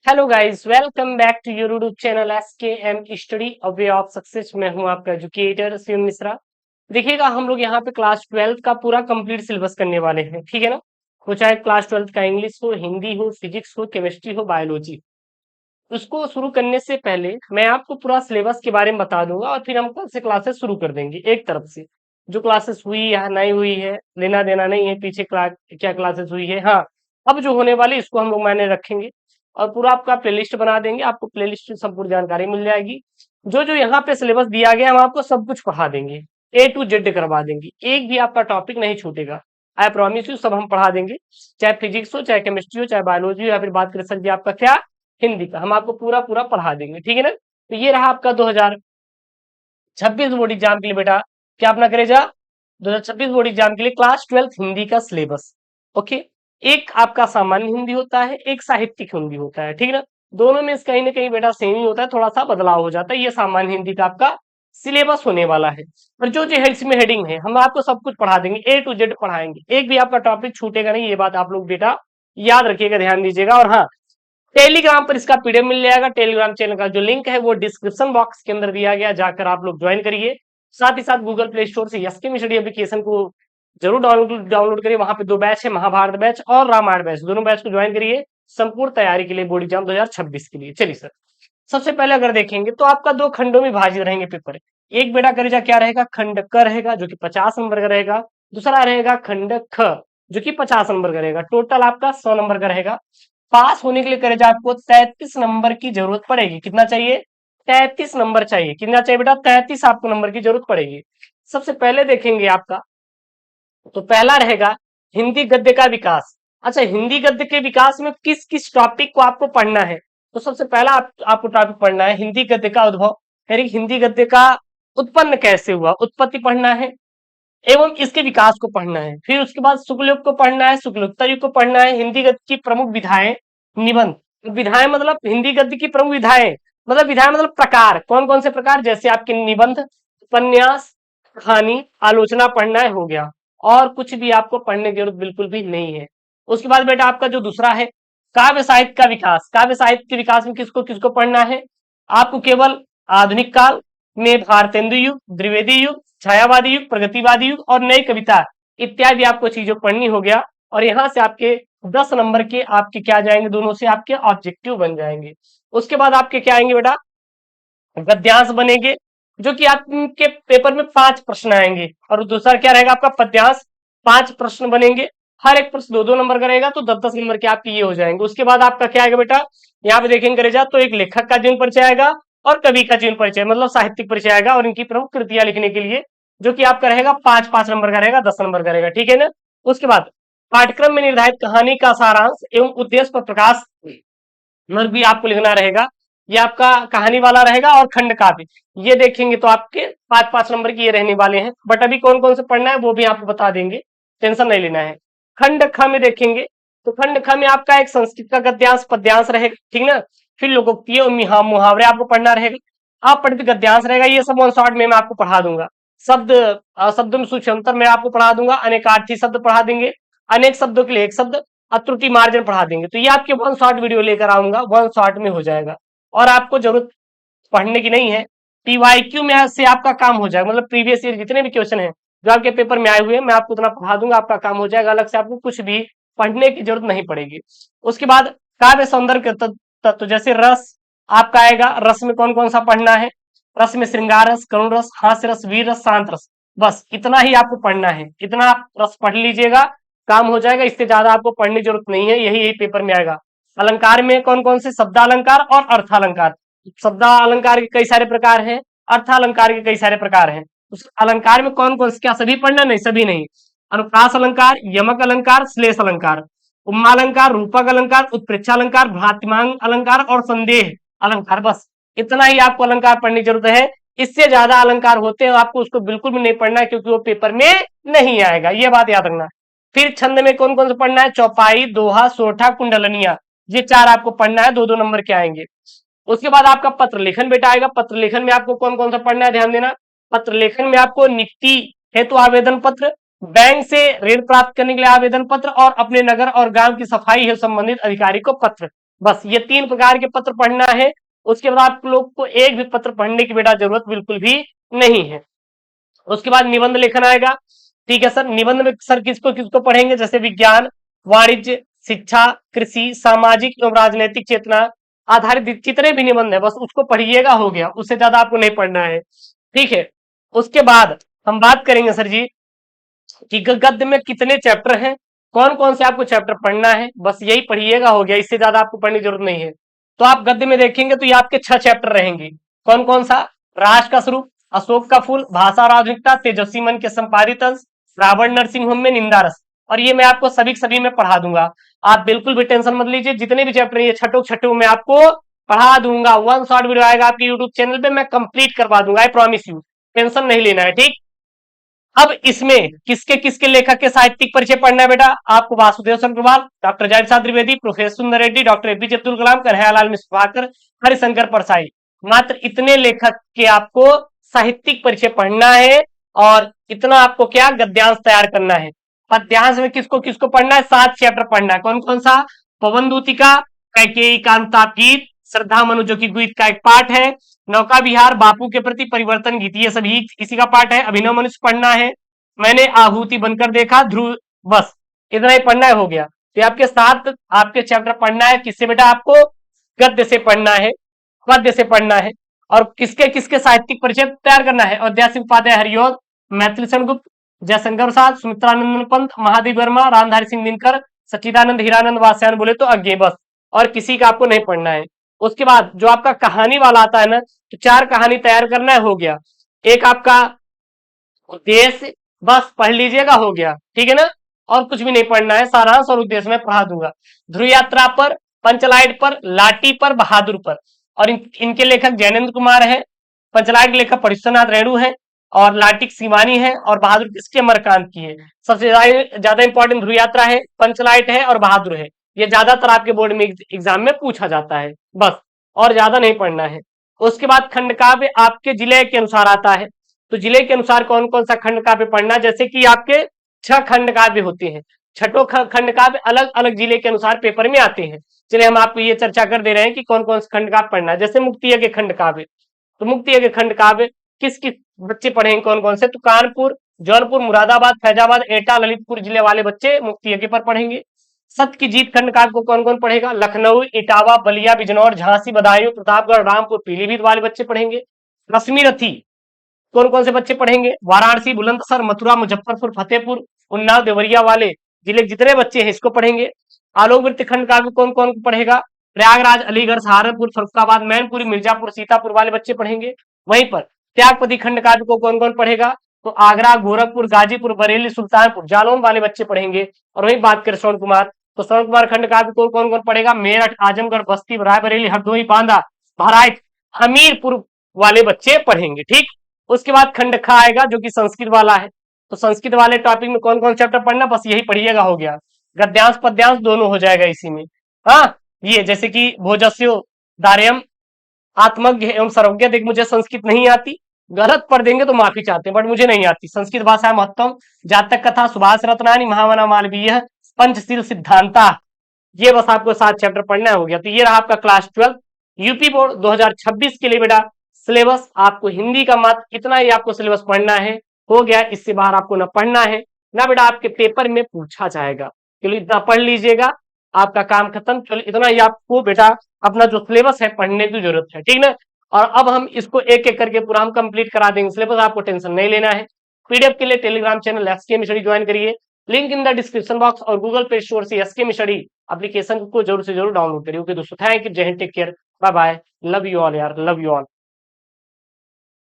Hello guys, welcome back to your YouTube channel SKM study a way of success. मैं हूं आपका educator Shiv Mishra. देखिएगा, हम लोग यहाँ पे क्लास 12 का पूरा कंप्लीट सिलेबस करने वाले हैं, ठीक है ना। वो चाहे क्लास 12 का इंग्लिश हो, हिंदी हो, फिजिक्स हो, केमिस्ट्री हो, बायोलॉजी। उसको शुरू करने से पहले मैं आपको पूरा सिलेबस के बारे में बता दूंगा और फिर हम कल से क्लासेस शुरू कर देंगे। एक तरफ से जो क्लासेस हुई या नहीं हुई है, लेना देना नहीं है पीछे क्या क्लासेस हुई है। हाँ, अब जो होने वाली इसको हम लोग मायने रखेंगे और पूरा आपका प्लेलिस्ट बना देंगे। आपको प्लेलिस्ट में संपूर्ण जानकारी मिल जाएगी। जो जो यहाँ पे सिलेबस दिया गया हम आपको सब कुछ पढ़ा देंगे, ए टू जेड करवा देंगे। एक भी आपका टॉपिक नहीं छूटेगा। आई प्रॉमिस यू, सब हम पढ़ा देंगे। चाहे फिजिक्स हो, चाहे केमिस्ट्री हो, चाहे बायोलॉजी हो, या फिर बात करें सर जी आपका क्या हिंदी का, हम आपको पूरा पूरा पढ़ा देंगे, ठीक है ना। तो ये रहा आपका 2026 बोर्ड एग्जाम के लिए बेटा, क्या अपना करे जा 2026 बोर्ड एग्जाम के लिए क्लास 12 हिंदी का सिलेबस। ओके, एक आपका सामान्य हिंदी होता है, एक साहित्यिक हिंदी होता है, ठीक है ना। दोनों में कहीं ना कहीं बेटा सेम ही होता है, थोड़ा सा बदलाव हो जाता है। ये सामान्य हिंदी का आपका सिलेबस होने वाला है। और जो जो है इसमें हेडिंग है हम आपको सब कुछ पढ़ा देंगे, ए टू जेड पढ़ाएंगे। एक भी आपका टॉपिक छूटेगा नहीं, ये बात आप लोग बेटा याद रखिएगा, ध्यान दीजिएगा। और हाँ, टेलीग्राम पर इसका पीडीएफ मिल जाएगा। टेलीग्राम चैनल का जो लिंक है वो डिस्क्रिप्शन बॉक्स के अंदर दिया गया, जाकर आप लोग ज्वाइन करिए। साथ ही साथ गूगल प्ले स्टोर से एसकेएम स्टडी एप्लीकेशन को जरूर डाउनलोड करिए। वहां पे दो बैच है, महाभारत बैच और रामायण बैच, दोनों बैच को ज्वाइन करिए संपूर्ण तैयारी के लिए बोर्ड एग्जाम 2026 के लिए। चलिए सर, सबसे पहले अगर देखेंगे तो आपका दो खंडों में विभाजित रहेंगे पेपर। एक बेटा करेजा क्या रहेगा, खंड क रहेगा जो कि 50 नंबर का रहेगा। दूसरा रहेगा खंड ख जो कि 50 नंबर का रहेगा। टोटल आपका 100 नंबर का रहेगा। पास होने के लिए करेजा आपको 33 नंबर की जरूरत पड़ेगी। कितना चाहिए, 33 नंबर चाहिए। कितना चाहिए बेटा, 33 आपको नंबर की जरूरत पड़ेगी। सबसे पहले देखेंगे आपका, तो पहला रहेगा हिंदी गद्य का विकास। अच्छा, हिंदी गद्य के विकास में किस किस टॉपिक को आपको पढ़ना है। तो सबसे पहला आपको टॉपिक पढ़ना है हिंदी गद्य का उद्भव, यानी हिंदी गद्य का उत्पन्न कैसे हुआ, उत्पत्ति पढ़ना है एवं इसके विकास को पढ़ना है। फिर उसके बाद शुक्ल युग को पढ़ना है, शुक्लोत्तर युग को पढ़ना है। हिंदी गद्य की प्रमुख विधाएं, निबंध। विधाएं मतलब हिंदी गद्य की प्रमुख विधाएं, मतलब विधाएं मतलब प्रकार, कौन कौन से प्रकार, जैसे आपके निबंध, उपन्यास, कहानी, आलोचना पढ़ना है, हो गया। और कुछ भी आपको पढ़ने की जरूरत बिल्कुल भी नहीं है। उसके बाद बेटा आपका जो दूसरा है काव्य साहित्य का विकास। काव्य साहित्य के विकास में किसको किसको पढ़ना है, आपको केवल आधुनिक काल में भारतेंदु युग, द्विवेदी युग, छायावादी युग, प्रगतिवादी युग और नई कविता इत्यादि आपको चीजों पढ़नी हो गया। और यहां से आपके 10 नंबर के आपके क्या जाएंगे, दोनों से आपके ऑब्जेक्टिव बन जाएंगे। उसके बाद आपके क्या आएंगे बेटा, गद्यांश बनेंगे, जो कि आपके पेपर में 5 प्रश्न आएंगे। और दूसरा क्या रहेगा आपका पद्यांश, 5 प्रश्न बनेंगे। हर एक प्रश्न 2-2 नंबर का रहेगा, तो 10-10 नंबर के आपके ये हो जाएंगे। उसके बाद आपका क्या आएगा बेटा, यहाँ पे देखेंगे करेजा, तो एक लेखक का जीवन परिचय आएगा और कवि का जीवन परिचय, मतलब साहित्यिक परिचय आएगा और इनकी प्रमुख कृतियां लिखने के लिए, जो कि आपका रहेगा 5-5 नंबर का रहेगा, 10 नंबर का रहेगा, ठीक है ना। उसके बाद पाठ्यक्रम में निर्धारित कहानी का सारांश एवं उद्देश्य पर प्रकाश मतलब भी आपको लिखना रहेगा। ये आपका कहानी वाला रहेगा और खंड काव्य, ये देखेंगे तो आपके 5-5 नंबर की ये रहने वाले हैं। बट अभी कौन कौन से पढ़ना है वो भी आपको बता देंगे, टेंशन नहीं लेना है। खंड ख में देखेंगे तो खंड ख में आपका एक संस्कृत का गद्यांश पद्यांश रहेगा, ठीक ना। फिर लोकोक्ति और मुहावरे आपको पढ़ना रहेगा। आप पढ़ते गद्यांश रहेगा, ये सब वन शॉट में मैं आपको पढ़ा दूंगा। शब्द शब्द में सूक्ष्मतर मैं आपको पढ़ा दूंगा। अनेकार्थी शब्द पढ़ा देंगे, अनेक शब्दों के लिए एक शब्द, त्रुटि मार्जिन पढ़ा देंगे। तो ये आपके वन शॉट वीडियो लेकर आऊंगा, वन शॉट में हो जाएगा और आपको जरूरत पढ़ने की नहीं है। पीवाईक्यू में से आपका काम हो जाएगा, मतलब प्रीवियस ईयर जितने भी क्वेश्चन है जो आपके पेपर में आए हुए हैं मैं आपको उतना पढ़ा दूंगा, आपका काम हो जाएगा। अलग से आपको कुछ भी पढ़ने की जरूरत नहीं पड़ेगी। उसके बाद काव्य सौंदर्य के तत्व, जैसे रस आपका आएगा। रस में कौन कौन सा पढ़ना है, रस में श्रृंगार रस, करुण रस, हास्य रस, वीर रस, शांत रस, बस इतना ही आपको पढ़ना है। इतना आप रस पढ़ लीजिएगा, काम हो जाएगा। इससे ज्यादा आपको पढ़ने की जरूरत नहीं है, यही पेपर में आएगा। अलंकार में कौन कौन से, शब्दालंकार और अर्थालंकार। शब्दालंकार के कई सारे प्रकार हैं, अर्थालंकार के कई सारे प्रकार हैं। उस अलंकार में कौन कौन से, क्या सभी पढ़ना, नहीं सभी नहीं। अनुप्रास अलंकार, यमक अलंकार, श्लेष अलंकार, उपमालंकार, रूपक अलंकार, उत्प्रेक्षालंकार, भ्रातिमांग अलंकार और संदेह अलंकार, बस इतना ही आपको अलंकार पढ़ने की जरूरत है। इससे ज्यादा अलंकार होते हैं आपको उसको बिल्कुल भी नहीं पढ़ना है, क्योंकि वो पेपर में नहीं आएगा, ये बात याद रखना। फिर छंद में कौन कौन से पढ़ना है, चौपाई, दोहा, सोठा, कुंडलनिया, ये 4 आपको पढ़ना है, 2-2 नंबर के आएंगे। उसके बाद आपका पत्र लेखन बेटा आएगा। पत्र लेखन में आपको कौन कौन सा पढ़ना है, ध्यान देना। पत्र लेखन में आपको नियुक्ति हेतु आवेदन पत्र, बैंक से ऋण प्राप्त करने के लिए आवेदन पत्र और अपने नगर और गांव की सफाई हेतु संबंधित अधिकारी को पत्र, बस ये 3 प्रकार के पत्र पढ़ना है। उसके बाद आप लोग को एक भी पत्र पढ़ने की बेटा जरूरत बिल्कुल भी नहीं है। उसके बाद निबंध लेखन आएगा। ठीक है सर, निबंध में सर किसको किसको पढ़ेंगे, जैसे विज्ञान, वाणिज्य, शिक्षा, कृषि, सामाजिक एवं राजनैतिक चेतना आधारित जितने भी निबंध है बस उसको पढ़िएगा, हो गया, उससे ज्यादा आपको नहीं पढ़ना है। ठीक है। उसके बाद हम बात करेंगे सर जी कि गद्य में कितने चैप्टर हैं, कौन कौन से आपको चैप्टर पढ़ना है, बस यही पढ़िएगा, हो गया, इससे ज्यादा आपको पढ़ने की जरूरत नहीं है। तो आप गद्य में देखेंगे तो ये आपके 6 चैप्टर रहेंगे। कौन कौन सा? राष्ट्र का स्वरूप, अशोक का फूल, भाषा और आधुनिकता, तेजस्वी मन के संपादित अंश, रावण नरसिंह होम में निंदा रस। और ये मैं आपको सभी सभी में पढ़ा दूंगा, आप बिल्कुल भी टेंशन मत लीजिए। जितने भी चैप्टर ये छठों छठों में आपको पढ़ा दूंगा। 1 शॉर्ट वीडियो आएगा आपके यूट्यूब चैनल पे, मैं कंप्लीट करवा दूंगा, आई प्रॉमिस यू, टेंशन नहीं लेना है। ठीक। अब इसमें किसके किसके लेखक के साहित्यिक परिचय पढ़ना है बेटा? आपको वासुदेव शंकरवाल, डॉक्टर जय प्रसाद द्विवेदी, प्रोफेसर सुंदर रेड्डी, डॉक्टर एपीजे अब्दुल कलाम, कन्हैयालाल मिश्र प्रभाकर, हरिशंकर परसाई, मात्र इतने लेखक के आपको साहित्यिक परिचय पढ़ना है। और इतना आपको क्या गद्यांश तैयार करना है। पद्यांश में किसको किसको पढ़ना है? 7 चैप्टर पढ़ना है। कौन कौन सा? पवन दूतिका, कैकेयी कांताप गीत, श्रद्धा मनु जो कि गीत का एक पार्ट है, नौका विहार, बापू के प्रति परिवर्तन गीत, ये सभी इसी का पार्ट है। अभिनव मनुष्य पढ़ना है, मैंने आहूति बनकर देखा, ध्रुव, बस इतना ही पढ़ना है, हो गया। तो आपके 7 आपके चैप्टर पढ़ना है। किससे बेटा? आपको गद्य से पढ़ना है, पद्य से पढ़ना है। और किसके किसके साहित्यिक परिचय तैयार करना है? अयोध्या सिंह उपाध्याय हरियों, मैथिली सेनगुप्त, जयशंकर प्रसाद, सुमित्रानंदन पंत, महादेव वर्मा, रामधारी सिंह दिनकर, सच्चिदानंद हीरानंद वात्स्यायन बोले तो आगे, बस। और किसी का आपको नहीं पढ़ना है। उसके बाद जो आपका कहानी वाला आता है ना, तो 4 कहानी तैयार करना है, हो गया। एक आपका उद्देश्य, बस पढ़ लीजिएगा, हो गया, ठीक है ना। और कुछ भी नहीं पढ़ना है, सारांश और उद्देश्य में पढ़ा दूंगा। ध्रुव यात्रा पर, पंचलाइट पर, लाठी पर, बहादुर पर। और इनके लेखक जैनेन्द्र कुमार है, पंचलाइट के लेखक परिश्वनाथ रेणु है, और लाटिक शिवानी है, और बहादुर किसके? अमरकांत की है। सबसे ज्यादा इंपॉर्टेंट ध्रुव यात्रा है, पंचलाइट है और बहादुर है। ये ज्यादातर आपके बोर्ड में एग्जाम में पूछा जाता है, बस, और ज्यादा नहीं पढ़ना है। उसके बाद खंड काव्य आपके जिले के अनुसार आता है, तो जिले के अनुसार कौन कौन सा खंड काव्य पढ़ना, जैसे कि आपके 6 खंड काव्य होते हैं। छठों खंड काव्य अलग अलग जिले के अनुसार पेपर में आते हैं। चलिए हम आपको ये चर्चा कर दे रहे हैं कि कौन कौन सा खंड काव्य पढ़ना है। जैसे मुक्तिय के खंड काव्य, तो मुक्तिय के खंड काव्य किस किस बच्चे पढ़ेंगे, कौन कौन से? तो कानपुर, जौनपुर, मुरादाबाद, फैजाबाद, एटा, ललितपुर जिले वाले बच्चे मुक्तिय के पर पढ़ेंगे। सत्य की जीत खंड काव्य को कौन कौन पढ़ेगा? लखनऊ, इटावा, बलिया, बिजनौर, झांसी, बदायूं, प्रतापगढ़, रामपुर, पीलीभीत वाले बच्चे पढ़ेंगे। रश्मि रथी कौन कौन से बच्चे पढ़ेंगे? वाराणसी, बुलंदशहर, मथुरा, मुजफ्फरपुर, फतेहपुर, उन्नाव, देवरिया वाले जिले जितने बच्चे हैं इसको पढ़ेंगे। आलोक वृत्त खंड काव्य कौन कौन पढ़ेगा? प्रयागराज, अलीगढ़, सहारनपुर, फरुखाबाद, मैनपुरी, मिर्जापुर, सीतापुर वाले बच्चे पढ़ेंगे। वहीं पर त्यागपति खंड काव्य को कौन कौन पढ़ेगा? तो आगरा, गोरखपुर, गाजीपुर, बरेली, सुल्तानपुर, जालौन वाले बच्चे पढ़ेंगे। और वही बात करें श्रवण कुमार, तो श्रवण कुमार खंड काव्य को कौन कौन पढ़ेगा? मेरठ, आजमगढ़, बस्ती, रायबरेली, हरदोई, बांदा, बहराइच, हमीरपुर वाले बच्चे पढ़ेंगे। ठीक। उसके बाद खंड ख आएगा जो कि संस्कृत वाला है, तो संस्कृत वाले टॉपिक में कौन कौन चैप्टर पढ़ना, बस यही पढ़िएगा, हो गया। गद्यांश पद्यांश दोनों हो जाएगा इसी में। हाँ, ये जैसे कि भोजस्यो दार्यम, आत्मज्ञ एवं सर्वज्ञ। देख मुझे संस्कृत नहीं आती, गलत पढ़ देंगे तो माफी चाहते हैं, बट मुझे नहीं आती संस्कृत भाषा महत्तम, जातक कथा, सुभाष रत्नानी, महामना मालवीय, पंचशील सिद्धांता, ये बस आपको 7 चैप्टर पढ़ना हो गया। तो ये रहा आपका क्लास 12 यूपी बोर्ड 2026 के लिए बेटा सिलेबस। आपको हिंदी का मात्र इतना ही आपको सिलेबस पढ़ना है, हो गया, इससे बाहर आपको ना पढ़ना है ना बेटा आपके पेपर में पूछा जाएगा। चलो इतना पढ़ लीजिएगा, आपका काम खत्म। चलो इतना ही आपको बेटा अपना जो सिलेबस है पढ़ने की जरूरत है, ठीक ना। और अब हम इसको एक एक करके पूरा हम कंप्लीट करा देंगे सिलेबस, आपको टेंशन नहीं लेना है। पीडीएफ के लिए Telegram channel SKM study join करिए, link in the description box, और गूगल प्ले स्टोर से एसकेएम स्टडी एप्लीकेशन को जरूर से जरूर डाउनलोड करिए। ओके दोस्तों, थैंक यू, जय Hind, take care, bye bye, love you all यार, लव यू ऑल।